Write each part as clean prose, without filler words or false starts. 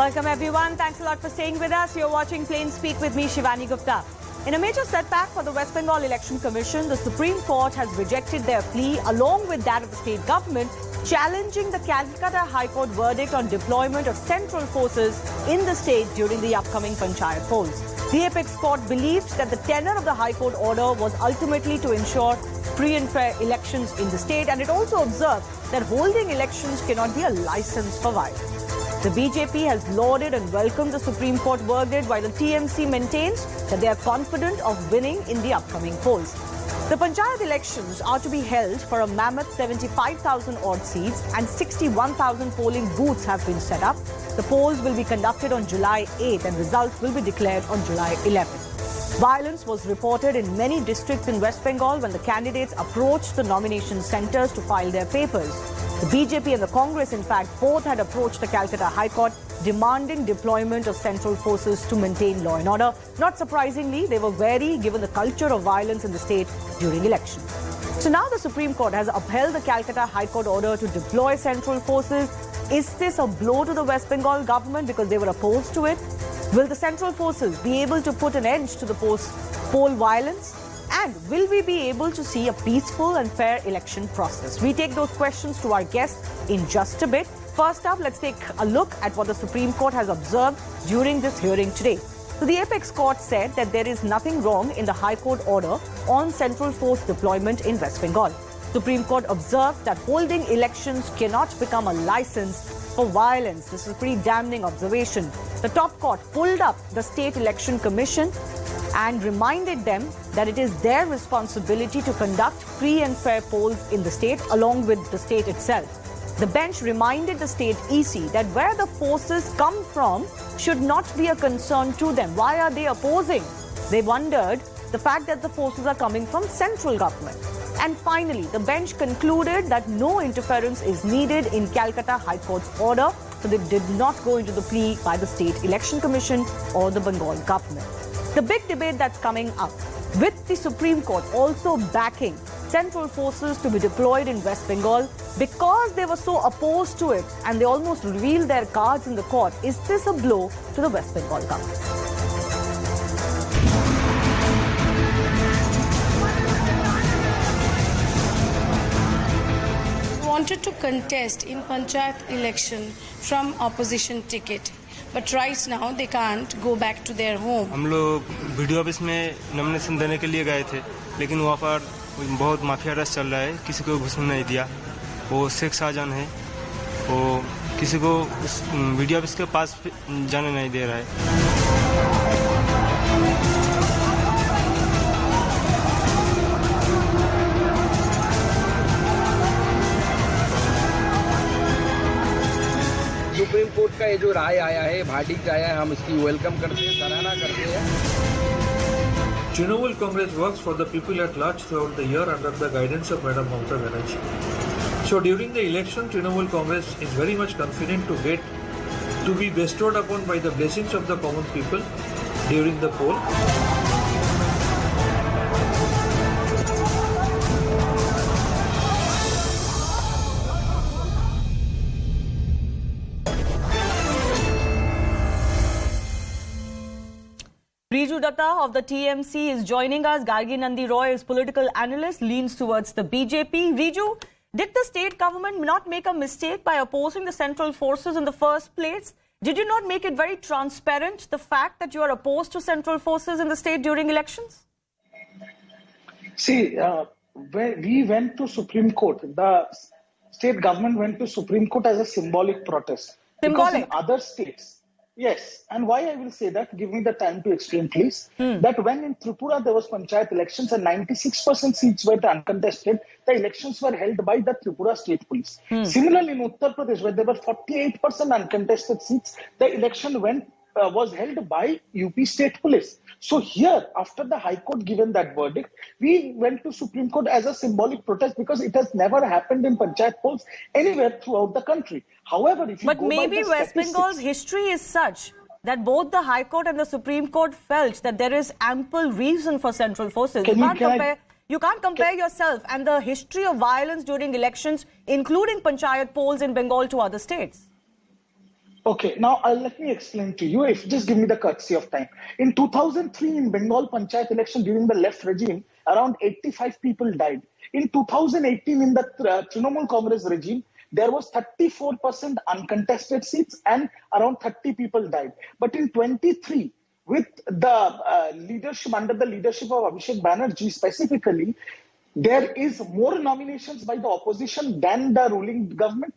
Welcome everyone. Thanks a lot for staying with us. You're watching Plain Speak with me, Shivani Gupta. In a major setback for the West Bengal Election Commission, the Supreme Court has rejected their plea along with that of the state government, challenging the Calcutta High Court verdict on deployment of central forces in the state during the upcoming Panchayat polls. The apex court believed that the tenor of the High Court order was ultimately to ensure free and fair elections in the state, and it also observed that holding elections cannot be a license for violence. The BJP has lauded and welcomed the Supreme Court verdict, while the TMC maintains that they are confident of winning in the upcoming polls. The Panchayat elections are to be held for a mammoth 75,000 odd seats, and 61,000 polling booths have been set up. The polls will be conducted on July 8th and results will be declared on July 11th. Violence was reported in many districts in West Bengal when the candidates approached the nomination centres to file their papers. The BJP and the Congress, in fact, both had approached the Calcutta High Court demanding deployment of central forces to maintain law and order. Not surprisingly, they were wary given the culture of violence in the state during elections. So now the Supreme Court has upheld the Calcutta High Court order to deploy central forces. Is this a blow to the West Bengal government because they were opposed to it? Will the central forces be able to put an end to the poll violence? And will we be able to see a peaceful and fair election process? We take those questions to our guests in just a bit. First up, let's take a look at what the Supreme Court has observed during this hearing today. So the apex court said that there is nothing wrong in the High Court order on central force deployment in West Bengal. Supreme Court observed that holding elections cannot become a license for violence. This is a pretty damning observation. The top court pulled up the State Election Commission and reminded them that it is their responsibility to conduct free and fair polls in the state along with the state itself. The bench reminded the state EC that where the forces come from should not be a concern to them. Why are they opposing? They wondered the fact that the forces are coming from central government. And finally, the bench concluded that no interference is needed in Calcutta High Court's order, so they did not go into the plea by the State Election Commission or the Bengal government. The big debate that's coming up, with the Supreme Court also backing central forces to be deployed in West Bengal because they were so opposed to it and they almost revealed their cards in the court. Is this a blow to the West Bengal government? Wanted to contest in Panchayat election from opposition ticket. But right now they can't go back to their home. हम लोग video office में nomination देने के लिए गए थे, लेकिन वहाँ पर बहुत माफिया रस चल रहा है, किसी को घुसने नहीं दिया। वो शेख शाहजहां है, वो किसी को उस वीडियो ऑफिस के पास जाने नहीं दे रहा है। सुप्रीम कोर्ट का ये जो राय आया है, भार्डिक्ट आया है, हम इसकी वेलकम करते हैं, सराहना करते हैं। Trinamool Congress works for the people at large throughout the year under the guidance of Madam Mamata Banerjee. So during the election, Trinamool Congress is very much confident to be bestowed upon by the blessings of the common people during the poll. Riju Dutta of the TMC is joining us. Gargi Nandi Roy is political analyst, leans towards the BJP. Riju, did the state government not make a mistake by opposing the central forces in the first place? Did you not make it very transparent, the fact that you are opposed to central forces in the state during elections? See, when we went to Supreme Court, the state government went to Supreme Court as a symbolic protest. Symbolic? Because in other states, yes, and why I will say that, give me the time to explain please, that when in Tripura there was Panchayat elections and 96% seats were uncontested, the elections were held by the Tripura State Police. Similarly in Uttar Pradesh, where there were 48% uncontested seats, the election was held by UP State Police. So here, after the High Court given that verdict, we went to Supreme Court as a symbolic protest because it has never happened in Panchayat polls anywhere throughout the country. However, if you But go maybe by the West Bengal's history is such that both the High Court and the Supreme Court felt that there is ample reason for central forces. You can't compare yourself and the history of violence during elections, including Panchayat polls in Bengal, to other states. Okay, now let me explain to you. If just give me the courtesy of time. In 2003, in Bengal Panchayat election during the left regime, around 85 people died. In 2018, in the Trinamool Congress regime, there was 34% uncontested seats and around 30 people died. But in 23, with the leadership, under the leadership of Abhishek Banerjee specifically, there is more nominations by the opposition than the ruling government.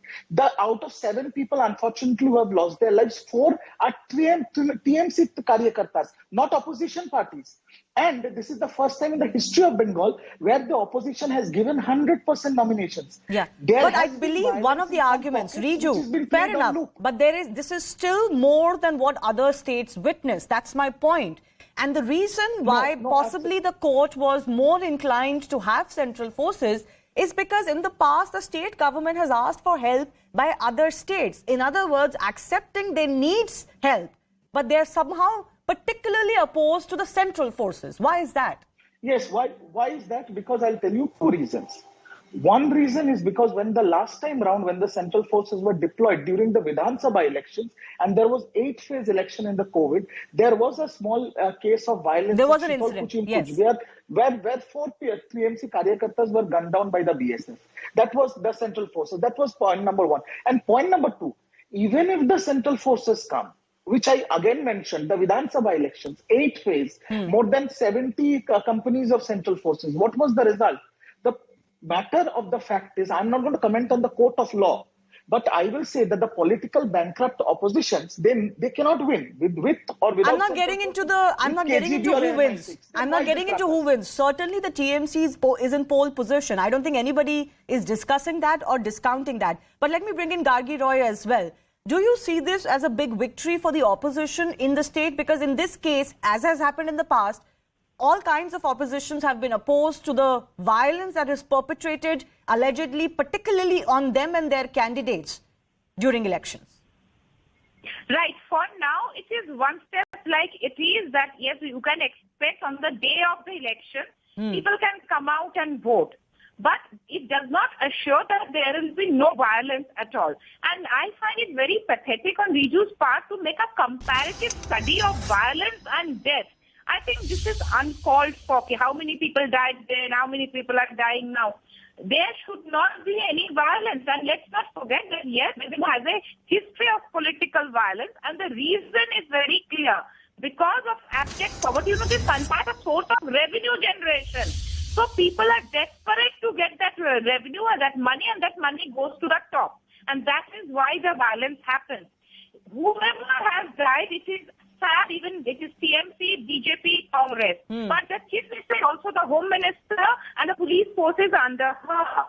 Out of 7 people, unfortunately, who have lost their lives, 4 are TMC Karyakartas, not opposition parties. And this is the first time in the history of Bengal where the opposition has given 100% nominations. Yeah, but I believe one of the arguments, Riju, fair enough, but this is still more than what other states witnessed. That's my point. And the reason why possibly the court was more inclined to have central forces is because in the past, the state government has asked for help by other states. In other words, accepting they need help, but they're somehow particularly opposed to the central forces. Why is that? Yes, why is that? Because I'll tell you 2 reasons. One reason is because when the last time round, when the central forces were deployed during the Vidhan Sabha elections, and there was 8-phase election in the COVID, there was a small case of violence. There was an incident, yes. Where 4 TMC Karyakartas were gunned down by the BSF. That was the central forces. That was point number 1. And point number 2, even if the central forces come, which I again mentioned, the Vidhan Sabha elections, 8-phase, more than 70 companies of central forces. What was the result? The matter of the fact is, I'm not going to comment on the court of law, but I will say that the political bankrupt oppositions, they cannot win with or without. I'm not getting into who wins. I'm not getting into who wins. Certainly the TMC is in pole position. I don't think anybody is discussing that or discounting that. But let me bring in Gargi Roy as well. Do you see this as a big victory for the opposition in the state? Because in this case, as has happened in the past, all kinds of oppositions have been opposed to the violence that is perpetrated, allegedly, particularly on them and their candidates during elections. Right. For now, it is one step like it is that, yes, you can expect on the day of the election, people can come out and vote. But it does not assure that there will be no violence at all. And I find it very pathetic on Riju's part to make a comparative study of violence and death. I think this is uncalled for. Okay, how many people died then? How many people are dying now? There should not be any violence. And let's not forget that, yes, Bengal has a history of political violence. And the reason is very clear. Because of abject poverty, this panchayat is a source of revenue generation. So people are desperate to get that revenue or that money, and that money goes to the top. And that is why the violence happens. Whoever has died, it is sad, even it is TMC, BJP, Congress. But the Chief Minister, also the Home Minister and the police forces under her.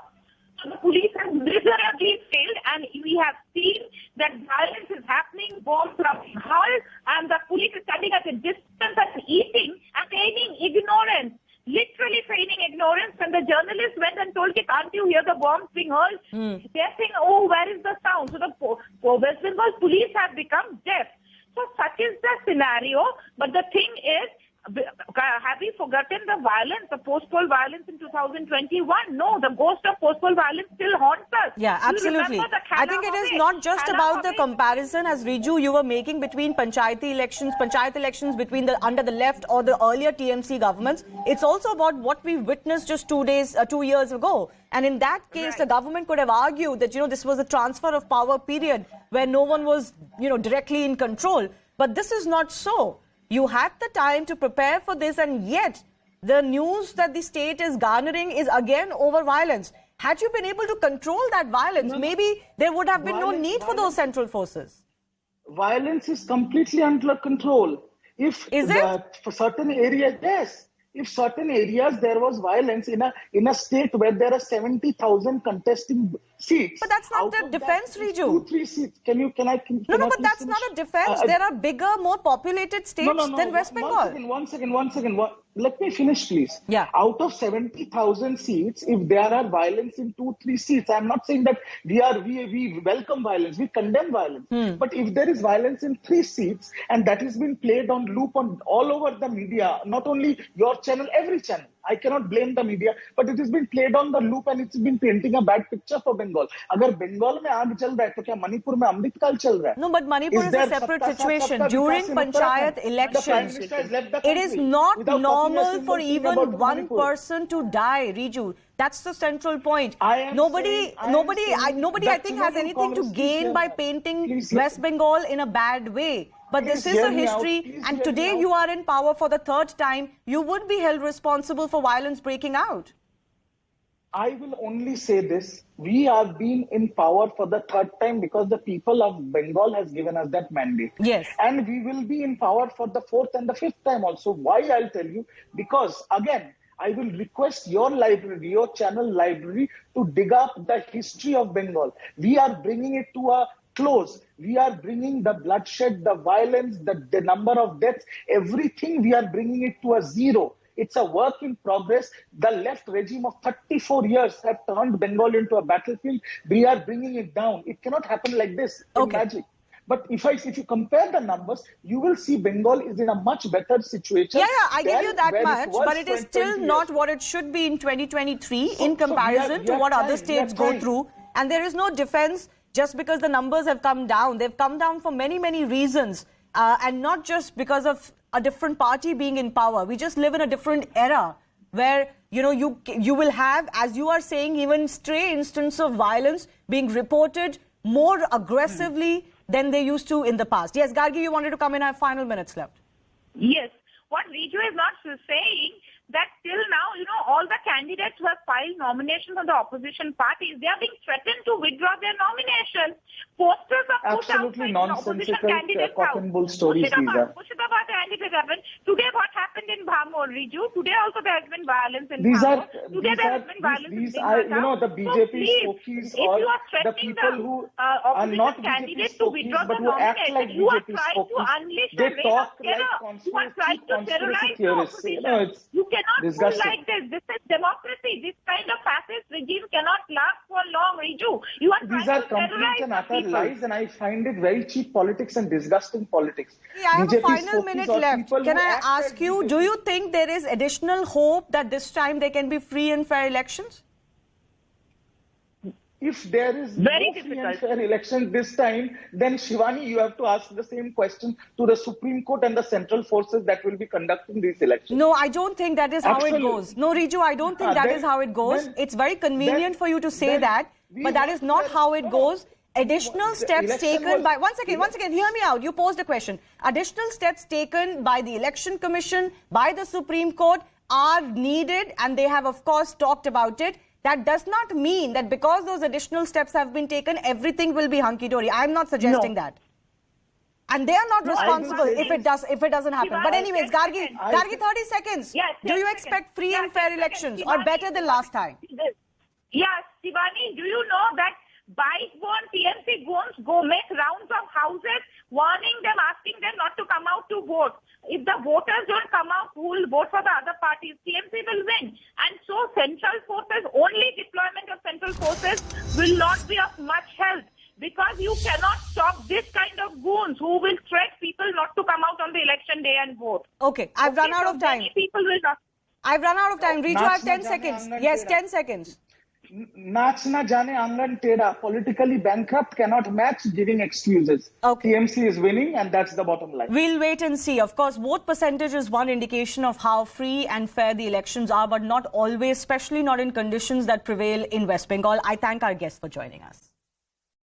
So the police has miserably failed, and we have seen that violence is happening, bombs are being hurled, and the police is standing at a distance and eating and feigning ignorance. Literally feigning ignorance. When the journalist went and told, can't you hear the bombs being hurled? They're saying, oh, where is the sound? So the West Bengal police have become deaf. So such is the scenario. But the thing is, have we forgotten the violence, the post-poll violence in 2021? No, the ghost of post-poll violence still haunts us. Yeah, absolutely. I think it is not just about the comparison, as Riju, you were making between panchayat elections between under the left or the earlier TMC governments. It's also about what we witnessed just 2 years ago. And in that case, the government could have argued that, this was a transfer of power period where no one was, directly in control. But this is not so. You had the time to prepare for this, and yet the news that the state is garnering is again over violence. Had you been able to control that violence, maybe there would have been no need for those central forces. Violence is completely under control. For certain areas, yes. If certain areas there was violence in a state where there are 70,000 contesting seats. But that's not the defense, Riju. 2-3 seats. Can I but that's not a defense. There are bigger, more populated states than West Bengal. One second. Let me finish, please. Yeah. Out of 70,000 seats, if there are violence in 2-3 seats, I'm not saying that we welcome violence, we condemn violence. But if there is violence in 3 seats, and that has been played on loop on all over the media, not only your channel, every channel, I cannot blame the media, but it has been played on the loop and it's been painting a bad picture for Bengal. अगर बंगाल में आग चल रहा है तो क्या मणिपुर में अमृतकाल चल रहा है? No, but Manipur is a separate situation. During Panchayat elections, it is not normal for even one person to die, Riju. That's the central point. Nobody, I think, has anything to gain by painting West Bengal in a bad way. But this is a history, and today you are in power for the third time. You would be held responsible for violence breaking out. I will only say this. We have been in power for the third time because the people of Bengal has given us that mandate. Yes. And we will be in power for the fourth and the fifth time also. Why? I'll tell you. Because, again, I will request your library, your channel library, to dig up the history of Bengal. We are bringing it to a close. We are bringing the bloodshed, the violence, the number of deaths, everything, we are bringing it to a zero. It's a work in progress. The left regime of 34 years have turned Bengal into a battlefield. We are bringing it down. It cannot happen like this in magic. But if you compare the numbers, you will see Bengal is in a much better situation. Yeah, I give you that much, but it is still not what it should be in 2023 in comparison to what other states go through. And there is no defense just because the numbers have come down. They've come down for many, many reasons, and not just because of a different party being in power. We just live in a different era where, you know, you will have, as you are saying, even stray instances of violence being reported more aggressively than they used to in the past. Yes, Gargi, you wanted to come in. I have final minutes left. Yes. What Riju is not saying, that till now, you know, all the candidates who have filed nominations on the opposition parties, they are being threatened to withdraw their nomination. Posters are put out by the opposition candidates out. Stories these are. Today what happened in Bhamor, Riju? Today also there has been violence in Bhamor. Today there has been violence in Bengal. You know, the BJP spokes or the people who are not BJP spokes but who act like BJP spokes, they talk like conspiracy theorists. You know, it's cannot pull like this. This is democracy. This kind of fascist regime cannot last for long, Riju. You are These are complete and utter lies, and I find it very cheap politics and disgusting politics. Yeah, I have a final minute left. Can I ask you, do you think there is additional hope that this time there can be free and fair elections? If there is no free and fair election this time, then Shivani, you have to ask the same question to the Supreme Court and the central forces that will be conducting these elections. No, I don't think that is how it goes. No, Riju, I don't think that is how it goes. It's very convenient for you to say that, but that is not how it goes. Additional steps taken by... Once again, hear me out. You posed a question. Additional steps taken by the Election Commission, by the Supreme Court are needed, and they have, of course, talked about it. That does not mean that because those additional steps have been taken, everything will be hunky-dory. I'm not suggesting that. And they are not responsible if it doesn't happen. But anyways, Gargi, 30 seconds. Do you expect free and fair elections or better than last time? Yes, Shivani, do you know that bike-born TMC goons go make rounds of houses, warning them, asking them not to come out to vote. If the voters don't come out, who will vote for the other parties? TMC will win. And so central forces, only deployment of central forces will not be of much help, because you cannot stop this kind of goons who will threat people not to come out on the election day and vote. Okay, I've run out of time. Many people will not. I've run out of time. Riju, I have 10 seconds. Yes, 10 seconds. Naach na jane angan teda. Politically bankrupt cannot match giving excuses. Okay. TMC is winning, and that's the bottom line. We'll wait and see. Of course, vote percentage is one indication of how free and fair the elections are, but not always, especially not in conditions that prevail in West Bengal. I thank our guests for joining us.